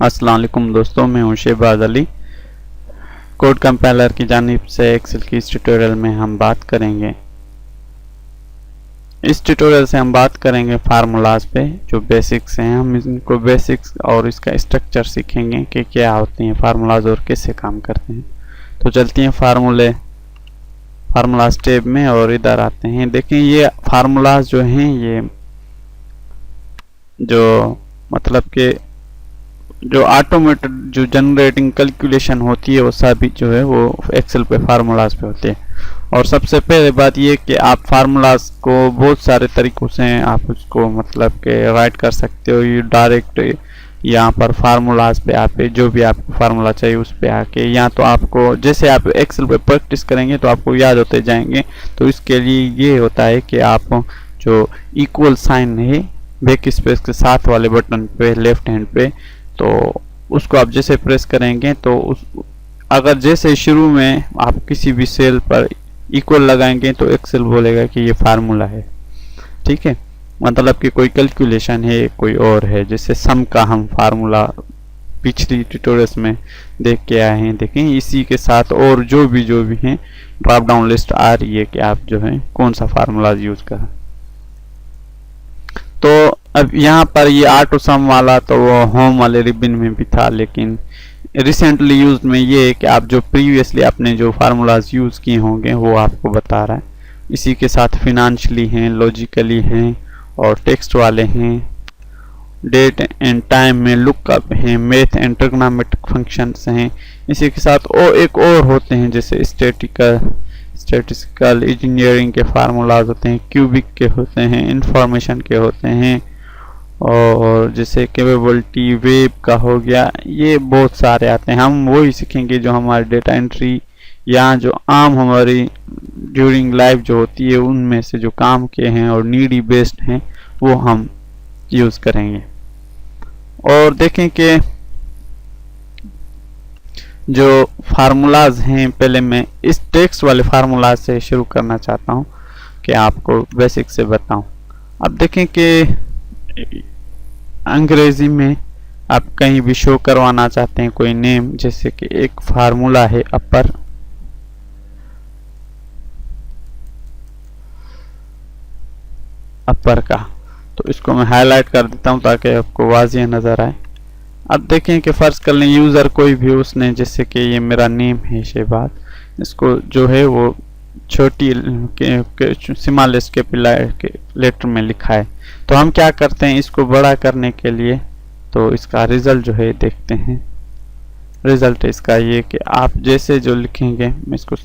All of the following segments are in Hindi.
अस्सलाम वालेकुम दोस्तों, मैं हूं शहबाज अली। कोड कंपाइलर की जानिब से एक्सेल की इस ट्यूटोरियल में हम बात करेंगे फार्मूलाज पे जो बेसिक्स हैं। हम इनको बेसिक्स और इसका स्ट्रक्चर सीखेंगे कि क्या होते हैं फार्मूलाज और कैसे काम करते हैं। तो चलते हैं फार्मूलाज टैब में और इधर आते हैं। देखें, ये फार्मूलाज जो हैं, ये जो मतलब कि जो ऑटोमेटेड जो जनरेटिंग कैलकुलेशन होती है वो सभी जो है वो एक्सेल पे फार्मूलाज पे होते हैं। और सबसे पहले बात ये कि आप फार्मूलाज को बहुत सारे तरीकों से आप उसको मतलब के राइट कर सकते हो। ये डायरेक्ट यहाँ पर फार्मूलाज पे आके जो भी आपको फार्मूला चाहिए उस पे आके, या तो आपको जैसे आप एक्सेल पे प्रैक्टिस करेंगे तो आपको याद होते जाएंगे। तो इसके लिए ये होता है कि आप जो इक्वल साइन है बैक स्पेस के साथ वाले बटन पे लेफ्ट हैंड पे, तो उसको आप जैसे प्रेस करेंगे तो अगर जैसे शुरू में आप किसी भी सेल पर इक्वल लगाएंगे तो एक्सेल बोलेगा कि ये फार्मूला है। ठीक है, मतलब कि कोई कैलकुलेशन है, कोई और है। जैसे सम का हम फार्मूला पिछली ट्यूटोरियल्स में देख के आए हैं। देखें, इसी के साथ और जो भी हैं ड्रॉप डाउन लिस्ट आ रही है कि आप जो है कौन सा फार्मूला यूज करें। तो अब यहाँ पर ये ऑटो सम वाला तो वो होम वाले रिबन में भी था, लेकिन रिसेंटली यूज में ये है कि आप जो प्रीवियसली आपने जो फार्मूलाज यूज किए होंगे वो आपको बता रहा है। इसी के साथ फिनेंशियली हैं, लॉजिकली हैं और टेक्स्ट वाले हैं, डेट एंड टाइम में लुकअप हैं, मैथ एंड ट्रिग्नोमेट्रिक फंक्शंस हैं। इसी के साथ एक और होते हैं जैसे स्टैटिस्टिकल इंजीनियरिंग के फार्मूलाज होते हैं, क्यूबिक के होते हैं, इंफॉर्मेशन के होते हैं, और जैसे कैपेबिलिटी वेब का हो गया। ये बहुत सारे आते हैं। हम वही सीखेंगे जो हमारे डेटा एंट्री या जो आम हमारी ड्यूरिंग लाइफ जो होती है उनमें से जो काम के हैं और नीडी बेस्ड हैं वो हम यूज करेंगे। और देखें कि जो फार्मूलाज हैं, पहले मैं इस टेक्स्ट वाले फार्मूलाज से शुरू करना चाहता हूं कि आपको बेसिक से बताऊं। अब देखें कि अंग्रेजी में आप कहीं भी शो करवाना चाहते हैं कोई नेम, जैसे कि एक फार्मूला है अपर का, तो इसको मैं हाईलाइट कर देता हूं ताकि आपको वाज़िह नजर आए। अब देखें कि फर्ज कर लें यूज़र कोई भी उसने, जैसे कि ये मेरा नेम है शहबाज, इसको जो है वो छोटी स्मॉलेस्ट के लेटर में लिखा है। तो हम क्या करते हैं, इसको बड़ा करने के लिए तो इसका रिजल्ट जो है देखते हैं। रिजल्ट इसका ये कि आप जैसे जो लिखेंगे, मैं इसको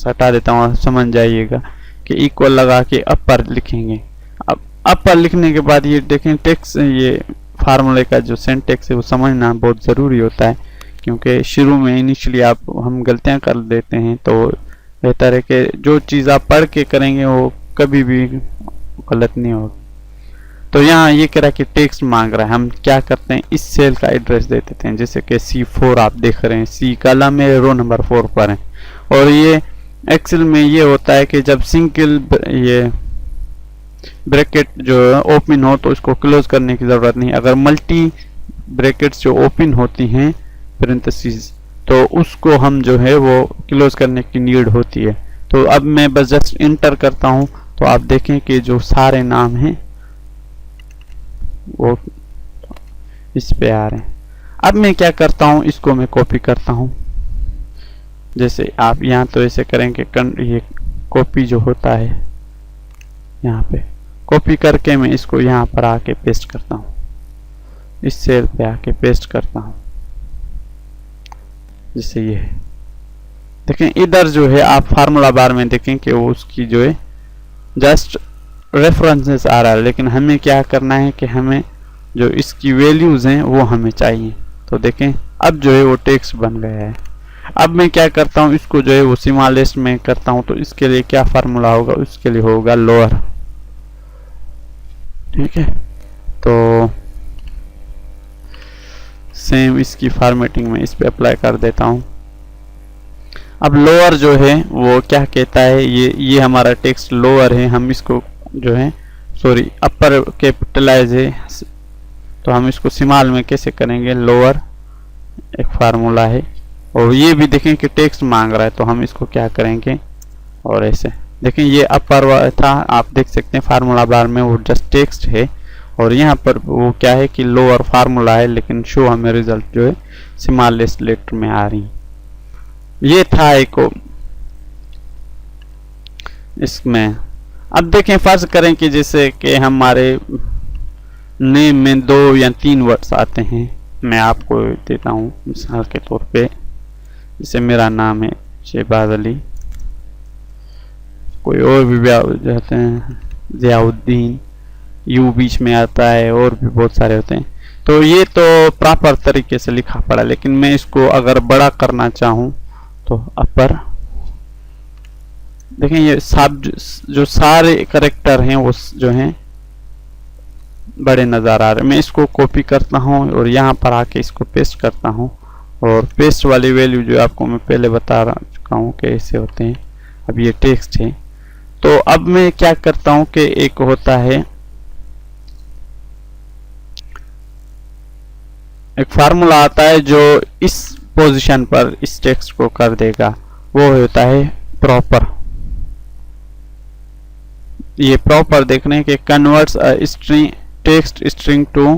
हटा देता हूँ, समझ जाइएगा कि इक्वल लगा के अपर लिखेंगे। अब अपर लिखने के बाद ये देखें टेक्स्ट, ये फार्मूले का जो सिंटैक्स है वो समझना बहुत ज़रूरी होता है, क्योंकि शुरू में इनिशियली हम गलतियां कर देते हैं। तो बेहतर है कि जो चीज़ आप पढ़ के करेंगे वो कभी भी गलत नहीं होगी। तो यहाँ ये कह रहा है कि टेक्स्ट मांग रहा है। हम क्या करते हैं, इस सेल का एड्रेस दे देते हैं। जैसे कि C4 आप देख रहे हैं, C कॉलम में रो नंबर 4 पर है। और ये एक्सेल में ये होता है कि जब सिंगल ये ब्रैकेट जो ओपन हो तो इसको क्लोज करने की ज़रूरत नहीं। अगर मल्टी ब्रैकेट्स जो ओपन होती हैं पेरेंथेसिस, तो उसको हम जो है वो क्लोज करने की नीड होती है। तो अब मैं बस जस्ट इंटर करता हूं तो आप देखें कि जो सारे नाम हैं वो इस पे आ रहे हैं। अब मैं क्या करता हूं, इसको मैं कॉपी करता हूं। जैसे आप यहाँ तो ऐसे करेंगे, ये कॉपी जो होता है यहाँ पे कॉपी करके मैं इसको यहाँ पर आके पेस्ट करता हूँ, इस सेल पे आके पेस्ट करता हूँ। जैसे ये देखें, इधर जो है आप फार्मूला बार में देखें कि वो उसकी जो है जस्ट रेफरेंसेस आ रहा है, लेकिन हमें क्या करना है कि हमें जो इसकी वैल्यूज हैं वो हमें चाहिए। तो देखें अब जो है वो टेक्स्ट बन गया है। अब मैं क्या करता हूँ, इसको जो है वो स्मॉलेस्ट में करता हूँ। तो इसके लिए क्या फार्मूला होगा, उसके लिए होगा लोअर। ठीक है, तो सेम इसकी फॉर्मेटिंग में इस पे अप्लाई कर देता हूँ। अब लोअर जो है वो क्या कहता है, ये हमारा टेक्स्ट लोअर है, हम इसको जो है अपर कैपिटलाइज है, तो हम इसको स्मॉल में कैसे करेंगे, लोअर एक फार्मूला है, और ये भी देखें कि टेक्स्ट मांग रहा है, तो हम इसको क्या करेंगे और ऐसे देखें ये अपर था, आप देख सकते हैं फार्मूला बार में वो जस्ट टेक्स्ट है, और यहाँ पर वो क्या है कि लोअर फार्मूला है, लेकिन शो हमें रिजल्ट जो है स्मॉलेस्ट लेटर में आ रही। ये था एक इसमें। अब देखें फर्ज करें कि जैसे कि हमारे नेम में 2 या 3 वर्ड्स आते हैं, मैं आपको देता हूँ मिसाल के तौर पे, जैसे मेरा नाम है शहबाज अली, कोई और भी जाते हैं ज़ियाउद्दीन, यू बीच में आता है, और भी बहुत सारे होते हैं। तो ये तो प्रॉपर तरीके से लिखा पड़ा, लेकिन मैं इसको अगर बड़ा करना चाहूँ तो अपर देखें ये सब जो सारे करेक्टर हैं वो जो हैं बड़े नज़र आ रहे हैं। मैं इसको कॉपी करता हूँ और यहाँ पर आके इसको पेस्ट करता हूँ, और पेस्ट वाली वैल्यू जो आपको मैं पहले बता चुका हूँ कि ऐसे होते हैं। अब ये टेक्स्ट है, तो अब मैं क्या करता हूँ कि एक होता है एक फार्मूला आता है जो इस पोजीशन पर इस टेक्स्ट को कर देगा, वो होता है प्रॉपर। ये प्रॉपर देखने के converts a string text string to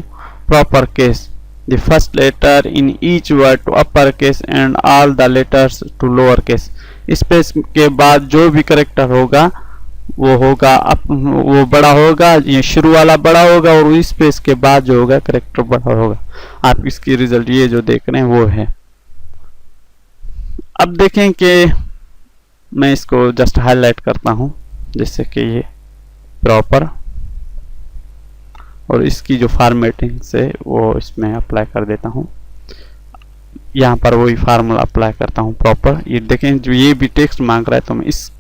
proper case, the first letter in each word to upper case and all the letters to lower case. Space के बाद जो भी करेक्टर होगा वो वो बड़ा होगा, ये शुरू वाला बड़ा होगा, और स्पेस के बाद जो होगा करेक्टर बड़ा होगा। आप इसकी रिजल्ट ये जो देख रहे हैं वो है। अब देखें कि मैं इसको जस्ट हाईलाइट करता हूं, जैसे कि ये प्रॉपर, और इसकी जो फॉर्मेटिंग से वो इसमें अप्लाई कर देता हूं। यहाँ पर वही फार्मूला अप्लाई करता हूं प्रॉपर। ये देखें जो ये भी टेक्स्ट मांग रहा है, तो मैं इस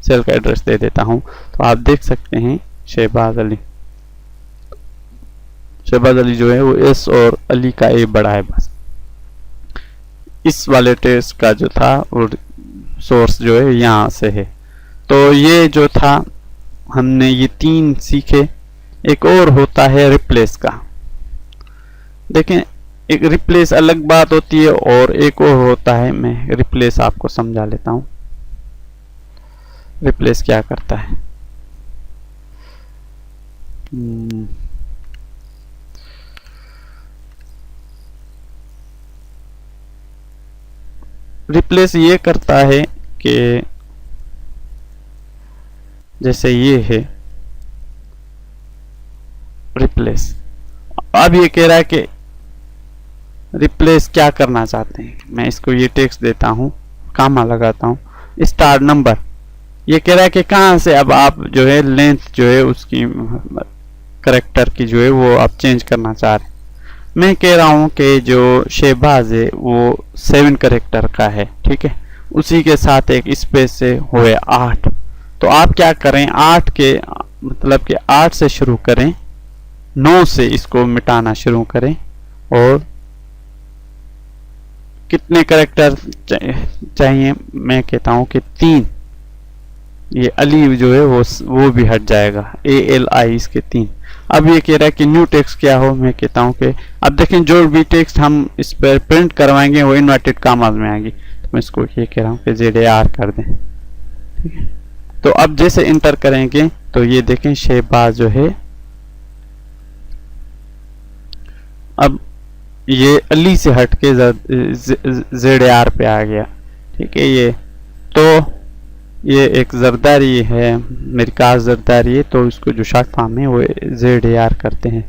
सेल का एड्रेस दे देता हूं, तो आप देख सकते हैं शहबाज अली जो है वो एस और अली का ए बड़ा है बस। इस वाले टेक्स्ट का जो था वो सोर्स जो है यहाँ से है। तो ये जो था हमने ये 3 सीखे। एक और होता है रिप्लेस का। देखें एक रिप्लेस अलग बात होती है, और एक और होता है, मैं रिप्लेस आपको समझा लेता हूं। रिप्लेस क्या करता है, रिप्लेस ये करता है कि जैसे ये है रिप्लेस, अब ये कह रहा है कि रिप्लेस क्या करना चाहते हैं। मैं इसको ये टेक्स्ट देता हूं, कामा लगाता हूं, स्टार नंबर। ये कह रहा है कि कहाँ से अब आप जो है लेंथ जो है उसकी करेक्टर की जो है वो आप चेंज करना चाह रहे हैं। मैं कह रहा हूँ कि जो शहबाज है वो 7 करेक्टर का है, ठीक है, उसी के साथ एक स्पेस से हुए 8। तो आप क्या करें, 8 के मतलब कि 8 से शुरू करें, 9 से इसको मिटाना शुरू करें, और कितने करेक्टर चाहिए, मैं कहता हूं कि 3। ये अली जो है वो भी हट जाएगा, ALI इसके 3। अब ये कह रहा है कि न्यू टेक्स्ट क्या हो, मैं कहता हूं कि अब देखें जो भी टेक्स्ट हम इस पर प्रिंट करवाएंगे वो इन्वर्टेड कामाज में आएगी। तो मैं इसको ये कह रहा हूं कि ZAR कर दें, ठीक है। तो अब जैसे इंटर करेंगे तो ये देखें शहबाज जो है अब ये अली से हट के ZAR पे आ गया, ठीक है। ये तो ये एक जरदारी है, मेरी कार जरदारी है, तो इसको जो शॉर्ट फॉर्म है वो ZAR करते हैं।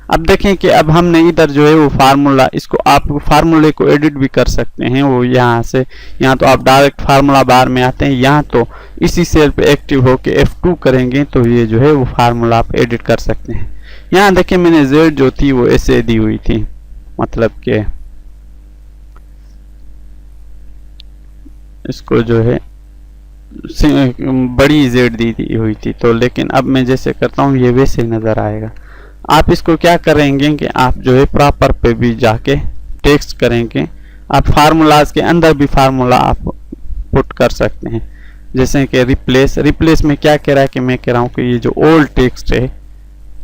अब देखें कि अब हमने इधर जो है वो फार्मूला, इसको आप फार्मूले को एडिट भी कर सकते हैं, वो यहाँ से, यहाँ तो आप डायरेक्ट फार्मूला बार में आते हैं, यहाँ तो इसी सेल पे एक्टिव होके F2 करेंगे तो ये जो है वो फार्मूला आप एडिट कर सकते हैं। यहाँ देखें मैंने Z जो थी वो ऐसे दी हुई थी, मतलब कि इसको जो है बड़ी Z दी हुई थी, तो लेकिन अब मैं जैसे करता हूँ ये वैसे ही नज़र आएगा। आप इसको क्या करेंगे कि आप जो है प्रॉपर पे भी जाके टेक्स्ट करेंगे, आप फार्मूलाज के अंदर भी फार्मूला आप पुट कर सकते हैं, जैसे कि रिप्लेस में क्या कह रहा है कि मैं कह रहा हूँ कि ये जो ओल्ड टेक्स्ट है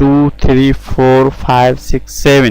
2 3 4 5 6 7